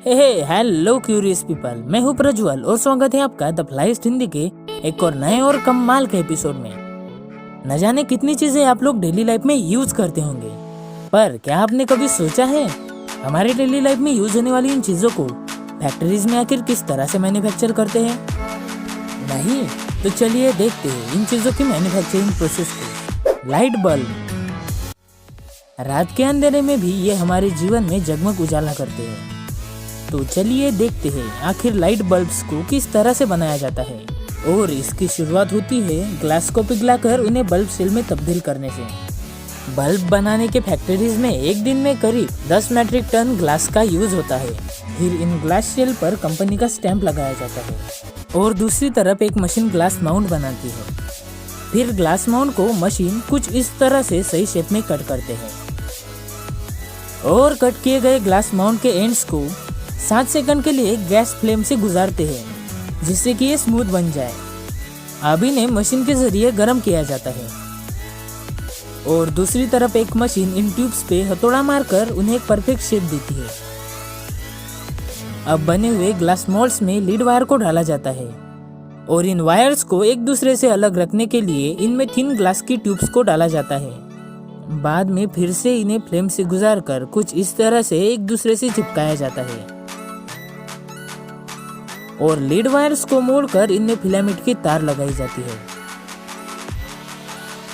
Hello curious people, मैं हूँ प्रज्वल और स्वागत है आपका द फ्लाइस्ट हिंदी के एक और नए और कमाल के एपिसोड में। न जाने कितनी चीजें आप लोग डेली लाइफ में यूज करते होंगे, पर क्या आपने कभी सोचा है हमारे डेली लाइफ में यूज होने वाली इन चीजों को फैक्ट्रीज में आखिर किस तरह से मैन्युफैक्चर करते हैं? नहीं तो चलिए देखते हैं इन चीजों की मैन्युफैक्चरिंग प्रोसेस को। Light bulb. रात के अंधेरे में भी ये हमारे जीवन में जगमग उजाला करते हैं, तो चलिए देखते हैं आखिर लाइट बल्ब्स को किस तरह से बनाया जाता है। और इसकी शुरुआत होती है ग्लास को पिघलाकर उन्हें बल्ब सेल में तब्दील करने से। बल्ब बनाने के फैक्ट्रीज में एक दिन में करीब 10 मैट्रिक टन ग्लास का यूज होता है। फिर इन ग्लास शेल पर कंपनी का स्टैंप लगाया जाता है और दूसरी तरफ एक मशीन ग्लास माउंट बनाती है। फिर ग्लास माउंट को मशीन कुछ इस तरह से सही शेप में कट करते हैं और कट किए गए ग्लास माउंट के एंड्स को 7 सेकंड के लिए गैस फ्लेम से गुजारते हैं, जिससे कि ये स्मूथ बन जाए। अब इन्हें मशीन के जरिए गर्म किया जाता है और दूसरी तरफ एक मशीन इन ट्यूब्स पे हथौड़ा मारकर उन्हें एक परफेक्ट शेप देती है। अब बने हुए ग्लास मोल्ड्स में लीड वायर को डाला जाता है और इन वायर्स को एक दूसरे से अलग रखने के लिए इनमें थिन ग्लास की ट्यूब्स को डाला जाता है। बाद में फिर से इन्हें फ्लेम से गुजारकर कुछ इस तरह से एक दूसरे से चिपकाया जाता है और लीड वायर्स को मोड़कर इनमें फिलामेंट की तार लगाई जाती है।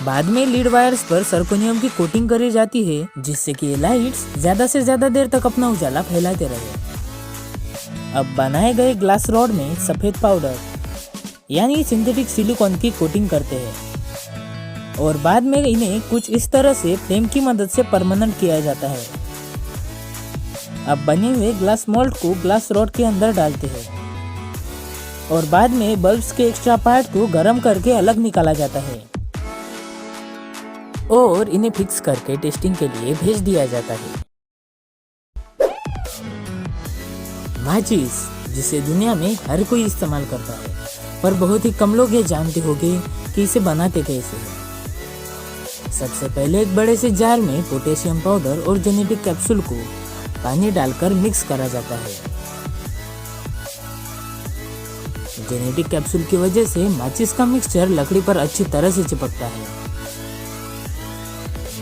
बाद में लीड वायर्स पर सर्कोनियम की कोटिंग करी जाती है, जिससे कि ये लाइट्स ज्यादा से ज्यादा देर तक अपना उजाला फैलाते रहे। अब बनाए गए ग्लास रॉड में सफेद पाउडर यानी सिंथेटिक सिलिकॉन की कोटिंग करते हैं और बाद में इन्हें कुछ इस तरह से फ्लेम की मदद से परमानेंट किया जाता है। अब बने हुए ग्लास मोल्ड को ग्लास रॉड के अंदर डालते हैं और बाद में बल्ब्स के एक्स्ट्रा पार्ट को गर्म करके अलग निकाला जाता है और इन्हें फिक्स करके टेस्टिंग के लिए भेज दिया जाता है। माचिस, जिसे दुनिया में हर कोई इस्तेमाल करता है, पर बहुत ही कम लोग ये जानते होंगे कि इसे बनाते कैसे हैं। सबसे पहले एक बड़े से जार में पोटेशियम पाउडर और जेनेटिक कैप्सूल को पानी डालकर मिक्स करा जाता है। जेनेटिक कैप्सूल की वजह से माचिस का मिक्सचर लकड़ी पर अच्छी तरह से चिपकता है।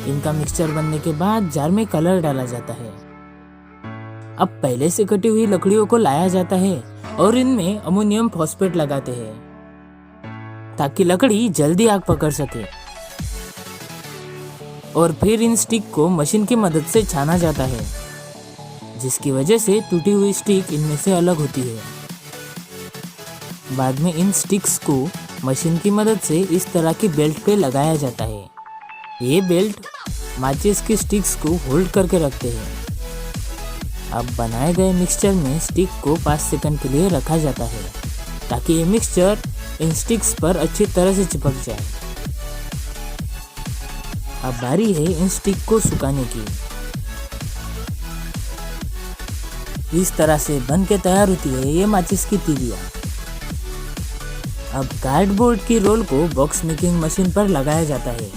इनका मिक्सचर बनने के बाद जार में कलर डाला जाता है। अब पहले से कटी हुई लकड़ियों को लाया जाता है और इनमें अमोनियम फॉस्फेट लगाते हैं ताकि लकड़ी जल्दी आग पकड़ सके। और फिर इन स्टिक को मशीन की मदद से छाना जाता है, जिसकी वजह से टूटी हुई स्टिक इनमें से अलग होती है। बाद में इन स्टिक्स को मशीन की मदद से इस तरह की बेल्ट पे लगाया जाता है। ये बेल्ट माचिस की स्टिक्स को होल्ड करके रखते हैं। अब बनाए गए मिक्सचर में स्टिक को 5 सेकंड के लिए रखा जाता है ताकि ये मिक्सचर इन स्टिक्स पर अच्छी तरह से चिपक जाए। अब बारी है इन स्टिक को सुखाने की। इस तरह से बन के तैयार होती है ये माचिस की तीलियां। अब कार्डबोर्ड की रोल को बॉक्स मेकिंग मशीन पर लगाया जाता है।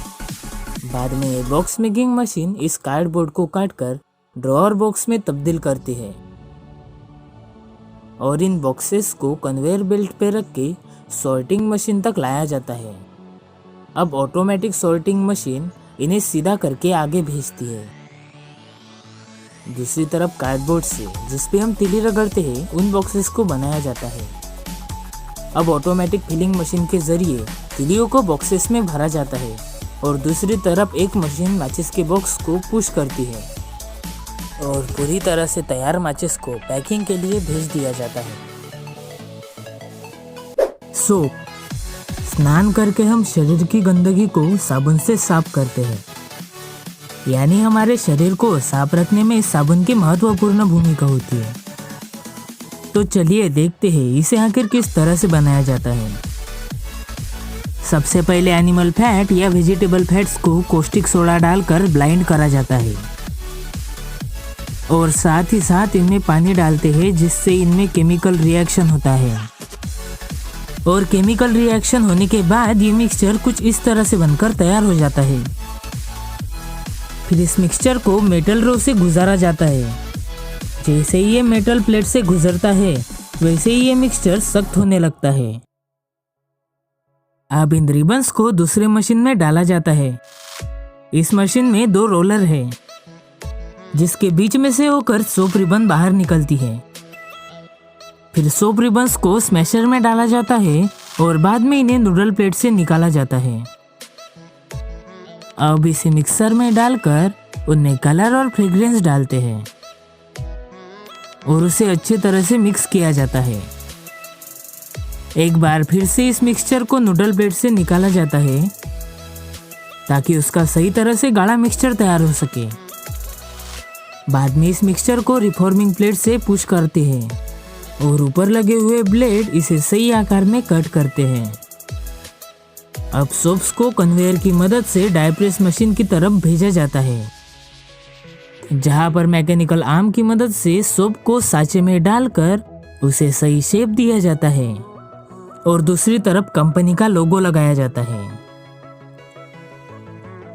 बाद में ये बॉक्स मेकिंग मशीन इस कार्डबोर्ड को काटकर ड्रॉअर बॉक्स में तब्दील करती है और इन बॉक्सेस को कन्वेयर बेल्ट पे रख के सॉर्टिंग मशीन तक लाया जाता है। अब ऑटोमेटिक सॉर्टिंग मशीन इन्हें सीधा करके आगे भेजती है। दूसरी तरफ कार्डबोर्ड से जिस पे हम तिली रगड़ते हैं उन बॉक्सेस को बनाया जाता है। अब ऑटोमेटिक फिलिंग मशीन के जरिए तिलियों को बॉक्सेस में भरा जाता है और दूसरी तरफ एक मशीन माचिस के बॉक्स को पुश करती है और पूरी तरह से तैयार माचिस को पैकिंग के लिए भेज दिया जाता है। सोप। स्नान करके हम शरीर की गंदगी को साबुन से साफ करते हैं, यानी हमारे शरीर को साफ रखने में साबुन की महत्वपूर्ण भूमिका होती है। तो चलिए देखते हैं इसे आखिर किस तरह से बनाया जाता है। सबसे पहले एनिमल फैट या वेजिटेबल फैट्स को कॉस्टिक सोडा डालकर ब्लाइंड करा जाता है और साथ ही साथ इनमें पानी डालते हैं, जिससे इनमें केमिकल रिएक्शन होता है और केमिकल रिएक्शन होने के बाद ये मिक्सचर कुछ इस तरह से बनकर तैयार हो जाता है। फिर इस मिक्सचर को मेटल रो से गुजारा जाता है, जैसे ही ये मेटल प्लेट से गुजरता है वैसे ही ये मिक्सचर सख्त होने लगता है। अब इन रिबन्स को दूसरे मशीन में डाला जाता है। इस मशीन में 2 रोलर है जिसके बीच में से होकर सोप रिबन बाहर निकलती है। फिर सोप रिबन्स को स्मैशर में डाला जाता है और बाद में इन्हें नूडल प्लेट से निकाला जाता है। अब इसे मिक्सर में डालकर उनमें कलर और फ्रेग्रेंस डालते हैं और उसे अच्छी तरह से मिक्स किया जाता है। एक बार फिर से इस मिक्सचर को नूडल प्लेट से निकाला जाता है ताकि उसका सही तरह से गाढ़ा मिक्सचर तैयार हो सके। बाद में इस मिक्सचर को रिफॉर्मिंग प्लेट से पुश करते हैं और ऊपर लगे हुए ब्लेड इसे सही आकार में कट करते हैं। अब सोप्स को कन्वेयर की मदद से डाई प्रेस मशीन की तरफ भेजा जाता है, जहां पर मैकेनिकल आर्म की मदद से सोप को साँचे में डालकर उसे सही शेप दिया जाता है और दूसरी तरफ कंपनी का लोगो लगाया जाता है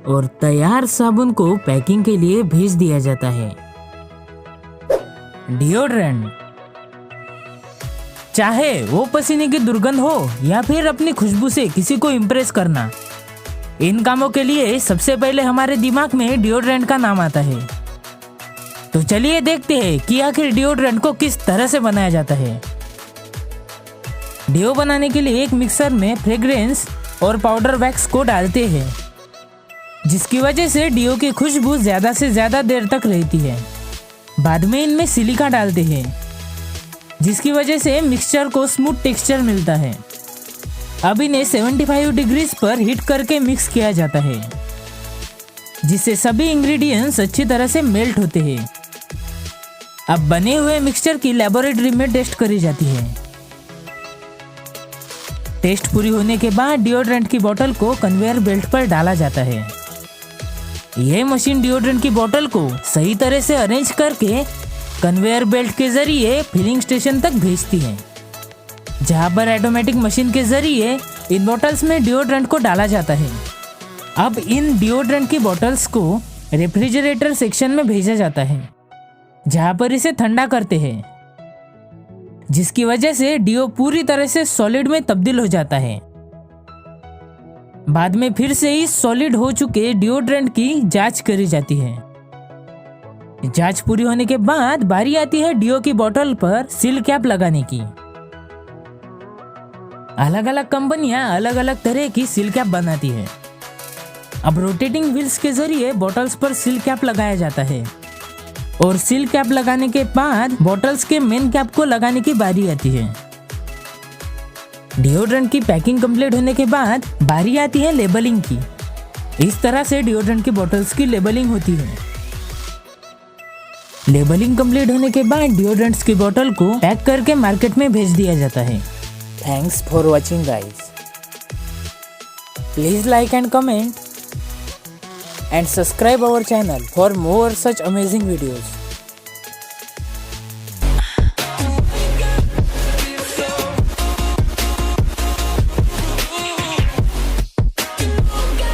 और तैयार साबुन को पैकिंग के लिए भेज दिया जाता है। डिओड्रेंट, चाहे वो पसीने की दुर्गंध हो या फिर अपनी खुशबू से किसी को इम्प्रेस करना, इन कामों के लिए सबसे पहले हमारे दिमाग में डिओड्रेंट का नाम आता है। तो चलिए देखते हैं कि आखिर डिओड्रेंट को किस तरह से बनाया जाता है। डिओ बनाने के लिए एक मिक्सर में फ्रेग्रेंस और पाउडर वैक्स को डालते हैं, जिसकी वजह से डिओ की खुशबू ज्यादा से ज्यादा देर तक रहती है। बाद में इनमें सिलिका डालते हैं, जिसकी वजह से मिक्सचर को स्मूथ टेक्सचर मिलता है। अब इन्हें 75 डिग्रीज पर हीट करके मिक्स किया जाता है, जिससे सभी इंग्रेडिएंट्स अच्छी तरह से मेल्ट होते हैं। अब बने हुए मिक्सचर की लेबोरेटरी में टेस्ट करी जाती है। टेस्ट पूरी होने के बाद डिओड्रेंट की बोतल को कन्वेयर बेल्ट पर डाला जाता है। यह मशीन डिओड्रेंट की बोतल को सही तरह से अरेंज करके कन्वेयर बेल्ट के जरिए फिलिंग स्टेशन तक भेजती है, जहां पर ऑटोमेटिक मशीन के जरिए इन बोतल्स में डिओड्रेंट को डाला जाता है। अब इन डिओड्रेंट की बोतल्स को रेफ्रिजरेटर सेक्शन में भेजा जाता है, जहां पर इसे ठंडा करते हैं, जिसकी वजह से डिओ पूरी तरह से सॉलिड में तब्दील हो जाता है। बाद में फिर से इस सॉलिड हो चुके डिओड्रेंट की जांच करी जाती है। जांच पूरी होने के बाद बारी आती है डिओ की बोतल पर सील कैप लगाने की। अलग अलग कंपनियां अलग अलग तरह की सील कैप बनाती है। अब रोटेटिंग व्हील्स के जरिए बोतल्स पर सील कैप लगाया जाता है और सील कैप लगाने के बाद बोतल्स के मेन कैप को लगाने की बारी आती है। डिओड्रेंट की पैकिंग कंप्लीट होने के बाद बारी आती है लेबलिंग की। इस तरह से डिओड्रेंट की बोतल्स की लेबलिंग होती है। लेबलिंग कंप्लीट होने के बाद डिओड्रेंट्स की बोतल को पैक करके मार्केट में भेज दिया जाता है। Thanks for watching guys. Please like and comment and subscribe our channel for more such amazing videos.